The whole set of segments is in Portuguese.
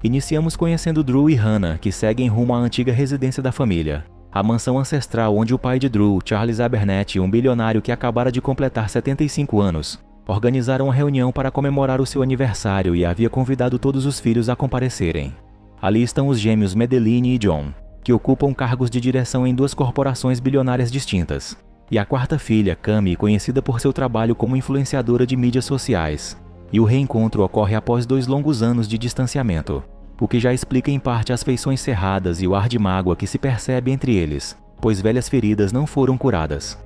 Iniciamos conhecendo Drew e Hannah, que seguem rumo à antiga residência da família, a mansão ancestral onde o pai de Drew, Charles Abernathy, um bilionário que acabara de completar 75 anos, organizaram uma reunião para comemorar o seu aniversário e havia convidado todos os filhos a comparecerem. Ali estão os gêmeos Madeline e John, que ocupam cargos de direção em 2 corporações bilionárias distintas, e a quarta filha, Cami, conhecida por seu trabalho como influenciadora de mídias sociais. E o reencontro ocorre após 2 longos anos de distanciamento, o que já explica em parte as feições cerradas e o ar de mágoa que se percebe entre eles, pois velhas feridas não foram curadas.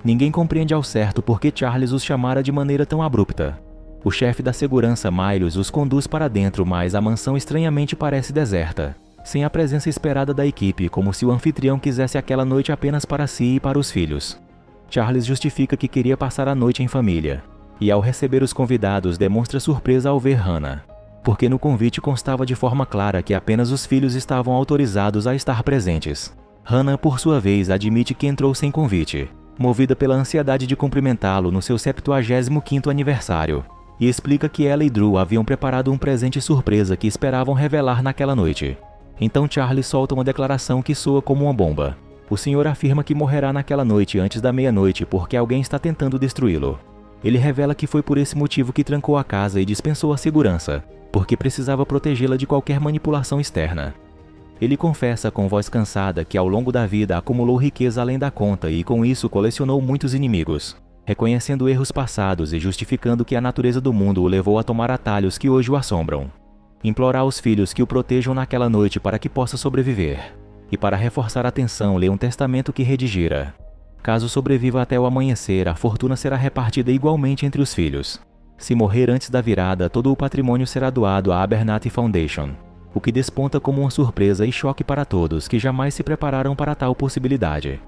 Ninguém compreende ao certo por que Charles os chamara de maneira tão abrupta. O chefe da segurança, Miles, os conduz para dentro, mas a mansão estranhamente parece deserta, sem a presença esperada da equipe, como se o anfitrião quisesse aquela noite apenas para si e para os filhos. Charles justifica que queria passar a noite em família, e ao receber os convidados demonstra surpresa ao ver Hannah, porque no convite constava de forma clara que apenas os filhos estavam autorizados a estar presentes. Hannah, por sua vez, admite que entrou sem convite, movida pela ansiedade de cumprimentá-lo no seu 75º aniversário, e explica que ela e Drew haviam preparado um presente surpresa que esperavam revelar naquela noite. Então Charles solta uma declaração que soa como uma bomba. O senhor afirma que morrerá naquela noite antes da meia-noite porque alguém está tentando destruí-lo. Ele revela que foi por esse motivo que trancou a casa e dispensou a segurança, porque precisava protegê-la de qualquer manipulação externa. Ele confessa com voz cansada que ao longo da vida acumulou riqueza além da conta e com isso colecionou muitos inimigos, reconhecendo erros passados e justificando que a natureza do mundo o levou a tomar atalhos que hoje o assombram. Implora aos filhos que o protejam naquela noite para que possa sobreviver. E para reforçar a tensão, lê um testamento que redigira. Caso sobreviva até o amanhecer, a fortuna será repartida igualmente entre os filhos. Se morrer antes da virada, todo o patrimônio será doado à Abernathy Foundation, o que desponta como uma surpresa e choque para todos que jamais se prepararam para tal possibilidade.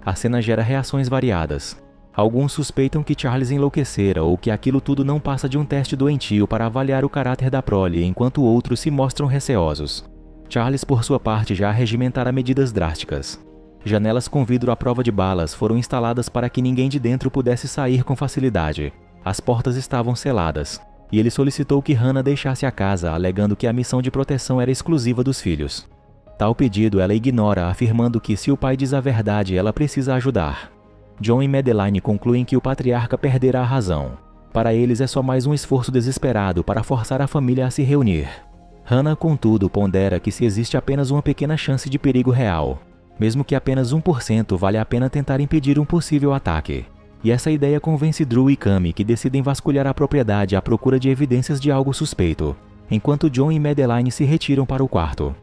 A cena gera reações variadas. Alguns suspeitam que Charles enlouquecera ou que aquilo tudo não passa de um teste doentio para avaliar o caráter da prole, enquanto outros se mostram receosos. Charles, por sua parte, já regimentara medidas drásticas. Janelas com vidro à prova de balas foram instaladas para que ninguém de dentro pudesse sair com facilidade. As portas estavam seladas, e ele solicitou que Hannah deixasse a casa, alegando que a missão de proteção era exclusiva dos filhos. Tal pedido ela ignora, afirmando que se o pai diz a verdade, ela precisa ajudar. John e Madeline concluem que o patriarca perderá a razão. Para eles é só mais um esforço desesperado para forçar a família a se reunir. Hannah, contudo, pondera que se existe apenas uma pequena chance de perigo real, mesmo que apenas 1%, vale a pena tentar impedir um possível ataque. E essa ideia convence Drew e Cami, que decidem vasculhar a propriedade à procura de evidências de algo suspeito, enquanto John e Madeline se retiram para o quarto.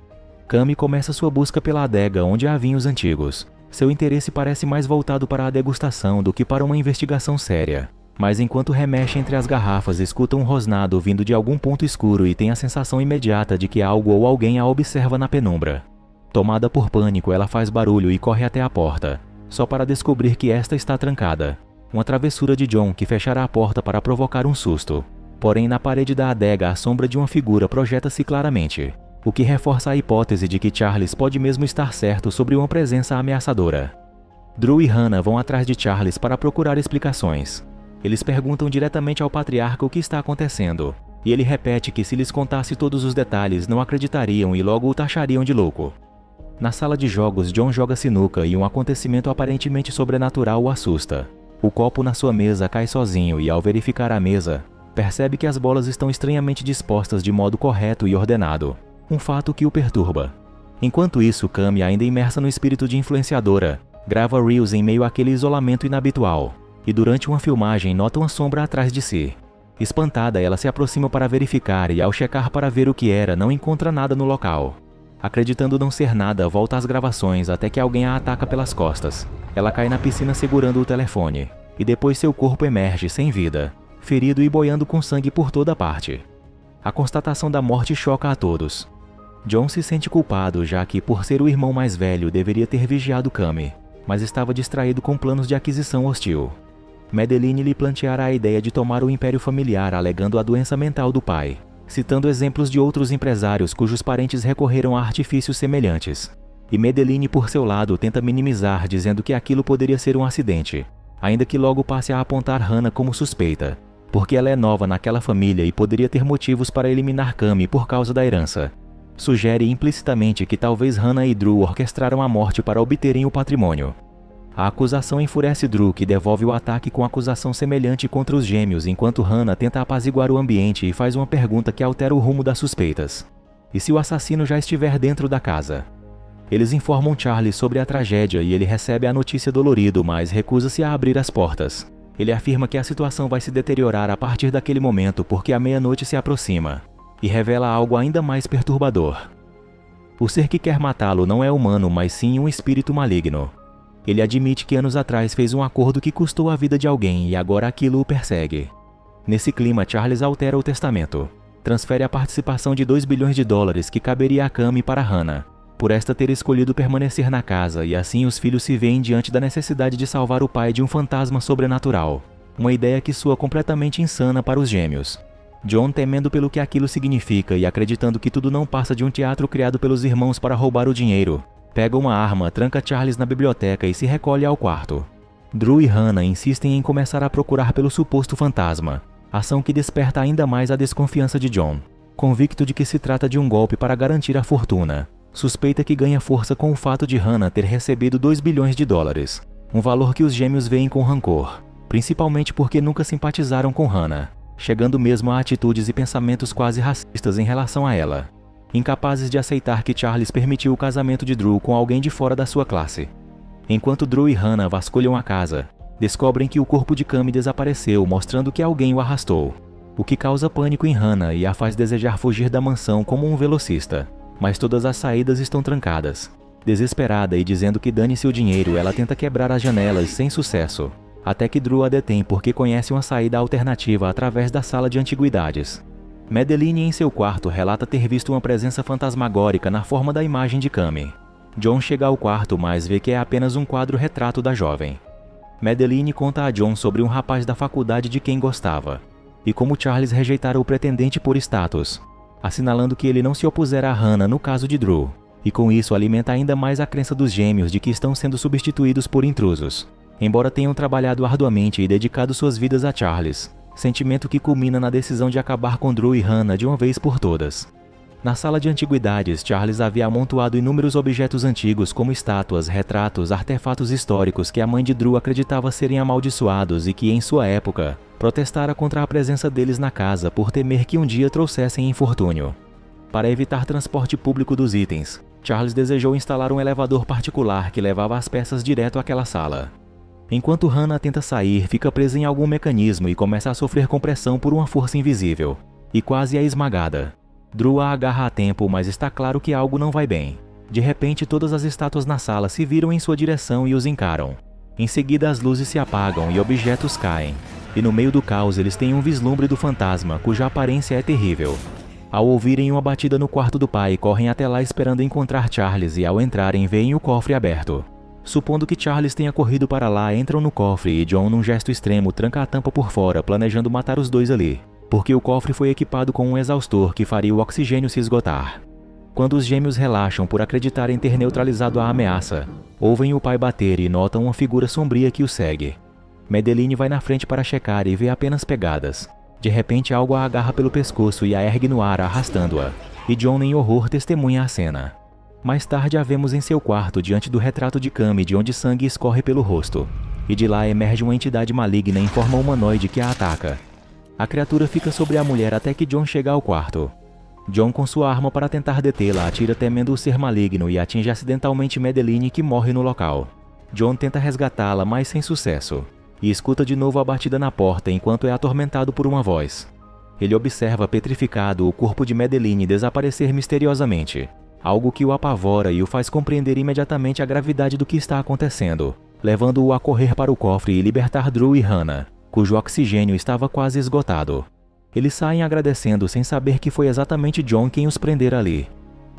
Cami começa sua busca pela adega onde há vinhos antigos. Seu interesse parece mais voltado para a degustação do que para uma investigação séria. Mas enquanto remexe entre as garrafas, escuta um rosnado vindo de algum ponto escuro e tem a sensação imediata de que algo ou alguém a observa na penumbra. Tomada por pânico, ela faz barulho e corre até a porta, só para descobrir que esta está trancada. Uma travessura de John que fechará a porta para provocar um susto. Porém, na parede da adega, a sombra de uma figura projeta-se claramente, o que reforça a hipótese de que Charles pode mesmo estar certo sobre uma presença ameaçadora. Drew e Hannah vão atrás de Charles para procurar explicações. Eles perguntam diretamente ao patriarca o que está acontecendo, e ele repete que se lhes contasse todos os detalhes não acreditariam e logo o taxariam de louco. Na sala de jogos, John joga sinuca e um acontecimento aparentemente sobrenatural o assusta. O copo na sua mesa cai sozinho e, ao verificar a mesa, percebe que as bolas estão estranhamente dispostas de modo correto e ordenado, um fato que o perturba. Enquanto isso, Cami, ainda imersa no espírito de influenciadora, grava reels em meio àquele isolamento inabitual, e durante uma filmagem nota uma sombra atrás de si. Espantada, ela se aproxima para verificar e, ao checar para ver o que era, não encontra nada no local. Acreditando não ser nada, volta às gravações até que alguém a ataca pelas costas. Ela cai na piscina segurando o telefone, e depois seu corpo emerge sem vida, ferido e boiando com sangue por toda parte. A constatação da morte choca a todos. John se sente culpado, já que, por ser o irmão mais velho, deveria ter vigiado Cami, mas estava distraído com planos de aquisição hostil. Madeline lhe planteara a ideia de tomar o império familiar, alegando a doença mental do pai, citando exemplos de outros empresários cujos parentes recorreram a artifícios semelhantes. E Madeline, por seu lado, tenta minimizar, dizendo que aquilo poderia ser um acidente, ainda que logo passe a apontar Hannah como suspeita, porque ela é nova naquela família e poderia ter motivos para eliminar Cami por causa da herança. Sugere implicitamente que talvez Hannah e Drew orquestraram a morte para obterem o patrimônio. A acusação enfurece Drew, que devolve o ataque com acusação semelhante contra os gêmeos, enquanto Hannah tenta apaziguar o ambiente e faz uma pergunta que altera o rumo das suspeitas. E se o assassino já estiver dentro da casa? Eles informam Charlie sobre a tragédia e ele recebe a notícia dolorido, mas recusa-se a abrir as portas. Ele afirma que a situação vai se deteriorar a partir daquele momento porque a meia-noite se aproxima, e revela algo ainda mais perturbador. O ser que quer matá-lo não é humano, mas sim um espírito maligno. Ele admite que anos atrás fez um acordo que custou a vida de alguém e agora aquilo o persegue. Nesse clima, Charles altera o testamento. Transfere a participação de $2 bilhões que caberia a Cami para Hannah, por esta ter escolhido permanecer na casa, e assim os filhos se veem diante da necessidade de salvar o pai de um fantasma sobrenatural. Uma ideia que soa completamente insana para os gêmeos. John, temendo pelo que aquilo significa e acreditando que tudo não passa de um teatro criado pelos irmãos para roubar o dinheiro, pega uma arma, tranca Charles na biblioteca e se recolhe ao quarto. Drew e Hannah insistem em começar a procurar pelo suposto fantasma, ação que desperta ainda mais a desconfiança de John. Convicto de que se trata de um golpe para garantir a fortuna, suspeita que ganha força com o fato de Hannah ter recebido $2 bilhões, um valor que os gêmeos veem com rancor, principalmente porque nunca simpatizaram com Hannah, chegando mesmo a atitudes e pensamentos quase racistas em relação a ela. Incapazes de aceitar que Charles permitiu o casamento de Drew com alguém de fora da sua classe. Enquanto Drew e Hannah vasculham a casa, descobrem que o corpo de Cami desapareceu, mostrando que alguém o arrastou, o que causa pânico em Hannah e a faz desejar fugir da mansão como um velocista. Mas todas as saídas estão trancadas. Desesperada e dizendo que dane-se o dinheiro, ela tenta quebrar as janelas sem sucesso, até que Drew a detém porque conhece uma saída alternativa através da sala de antiguidades. Madeline, em seu quarto, relata ter visto uma presença fantasmagórica na forma da imagem de Cami. John chega ao quarto, mas vê que é apenas um quadro-retrato da jovem. Madeline conta a John sobre um rapaz da faculdade de quem gostava, e como Charles rejeitara o pretendente por status, assinalando que ele não se opusera a Hannah no caso de Drew, e com isso alimenta ainda mais a crença dos gêmeos de que estão sendo substituídos por intrusos, embora tenham trabalhado arduamente e dedicado suas vidas a Charles. Sentimento que culmina na decisão de acabar com Drew e Hannah de uma vez por todas. Na sala de antiguidades, Charles havia amontoado inúmeros objetos antigos como estátuas, retratos, artefatos históricos que a mãe de Drew acreditava serem amaldiçoados e que, em sua época, protestara contra a presença deles na casa por temer que um dia trouxessem infortúnio. Para evitar transporte público dos itens, Charles desejou instalar um elevador particular que levava as peças direto àquela sala. Enquanto Hannah tenta sair, fica presa em algum mecanismo e começa a sofrer compressão por uma força invisível, e quase é esmagada. Drew a agarra a tempo, mas está claro que algo não vai bem. De repente, todas as estátuas na sala se viram em sua direção e os encaram. Em seguida, as luzes se apagam e objetos caem, e no meio do caos eles têm um vislumbre do fantasma, cuja aparência é terrível. Ao ouvirem uma batida no quarto do pai, correm até lá esperando encontrar Charles e, ao entrarem, veem o cofre aberto. Supondo que Charles tenha corrido para lá, entram no cofre e John, num gesto extremo, tranca a tampa por fora, planejando matar os dois ali, porque o cofre foi equipado com um exaustor que faria o oxigênio se esgotar. Quando os gêmeos relaxam por acreditarem ter neutralizado a ameaça, ouvem o pai bater e notam uma figura sombria que o segue. Madeline vai na frente para checar e vê apenas pegadas. De repente, algo a agarra pelo pescoço e a ergue no ar, arrastando-a, e John, em horror, testemunha a cena. Mais tarde a vemos em seu quarto, diante do retrato de Cami, de onde sangue escorre pelo rosto, e de lá emerge uma entidade maligna em forma humanoide que a ataca. A criatura fica sobre a mulher até que John chega ao quarto. John, com sua arma para tentar detê-la, atira temendo o ser maligno e atinge acidentalmente Madeline, que morre no local. John tenta resgatá-la, mas sem sucesso, e escuta de novo a batida na porta enquanto é atormentado por uma voz. Ele observa petrificado o corpo de Madeline desaparecer misteriosamente, algo que o apavora e o faz compreender imediatamente a gravidade do que está acontecendo, levando-o a correr para o cofre e libertar Drew e Hannah, cujo oxigênio estava quase esgotado. Eles saem agradecendo sem saber que foi exatamente John quem os prendera ali.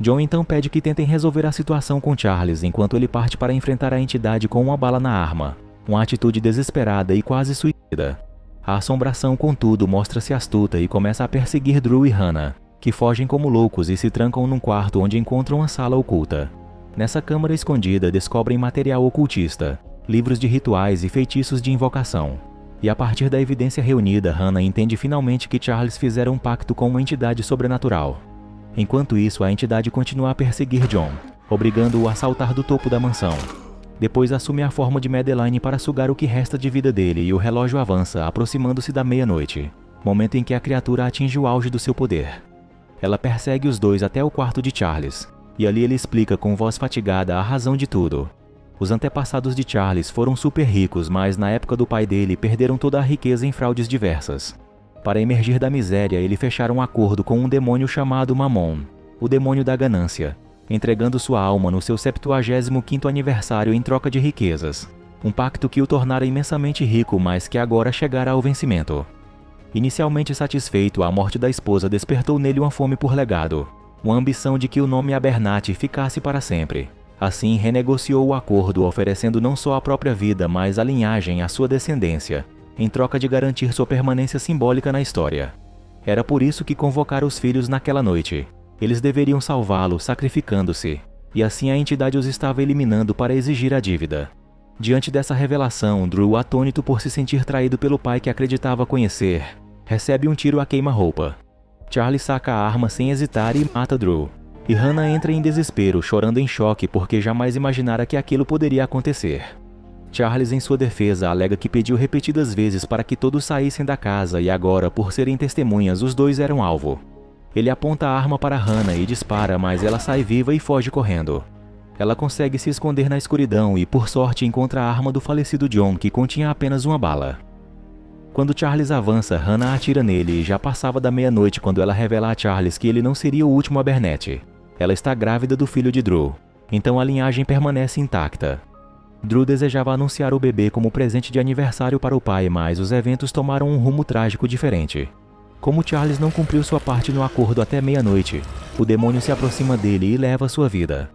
John então pede que tentem resolver a situação com Charles enquanto ele parte para enfrentar a entidade com uma bala na arma, uma atitude desesperada e quase suicida. A assombração, contudo, mostra-se astuta e começa a perseguir Drew e Hannah, que fogem como loucos e se trancam num quarto onde encontram uma sala oculta. Nessa câmara escondida descobrem material ocultista, livros de rituais e feitiços de invocação. E a partir da evidência reunida, Hannah entende finalmente que Charles fizera um pacto com uma entidade sobrenatural. Enquanto isso, a entidade continua a perseguir John, obrigando-o a saltar do topo da mansão. Depois assume a forma de Madeline para sugar o que resta de vida dele e o relógio avança, aproximando-se da meia-noite, momento em que a criatura atinge o auge do seu poder. Ela persegue os dois até o quarto de Charles, e ali ele explica com voz fatigada a razão de tudo. Os antepassados de Charles foram super ricos, mas na época do pai dele perderam toda a riqueza em fraudes diversas. Para emergir da miséria, ele fecharam um acordo com um demônio chamado Mammon, o demônio da ganância, entregando sua alma no seu 75º aniversário em troca de riquezas. Um pacto que o tornara imensamente rico, mas que agora chegara ao vencimento. Inicialmente satisfeito, a morte da esposa despertou nele uma fome por legado, uma ambição de que o nome Abernathy ficasse para sempre. Assim, renegociou o acordo, oferecendo não só a própria vida, mas a linhagem à sua descendência, em troca de garantir sua permanência simbólica na história. Era por isso que convocara os filhos naquela noite. Eles deveriam salvá-lo, sacrificando-se, e assim a entidade os estava eliminando para exigir a dívida. Diante dessa revelação, Drew, atônito por se sentir traído pelo pai que acreditava conhecer, recebe um tiro a queima-roupa. Charlie saca a arma sem hesitar e mata Drew. E Hannah entra em desespero, chorando em choque porque jamais imaginara que aquilo poderia acontecer. Charles, em sua defesa, alega que pediu repetidas vezes para que todos saíssem da casa e agora, por serem testemunhas, os dois eram alvo. Ele aponta a arma para Hannah e dispara, mas ela sai viva e foge correndo. Ela consegue se esconder na escuridão e, por sorte, encontra a arma do falecido John, que continha apenas uma bala. Quando Charles avança, Hannah atira nele e já passava da meia-noite quando ela revela a Charles que ele não seria o último Abernathy. Ela está grávida do filho de Drew, então a linhagem permanece intacta. Drew desejava anunciar o bebê como presente de aniversário para o pai, mas os eventos tomaram um rumo trágico diferente. Como Charles não cumpriu sua parte no acordo até meia-noite, o demônio se aproxima dele e leva sua vida.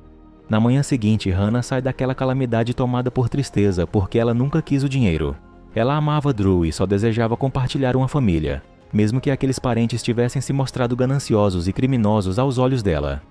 Na manhã seguinte, Hannah sai daquela calamidade tomada por tristeza porque ela nunca quis o dinheiro. Ela amava Drew e só desejava compartilhar uma família, mesmo que aqueles parentes tivessem se mostrado gananciosos e criminosos aos olhos dela.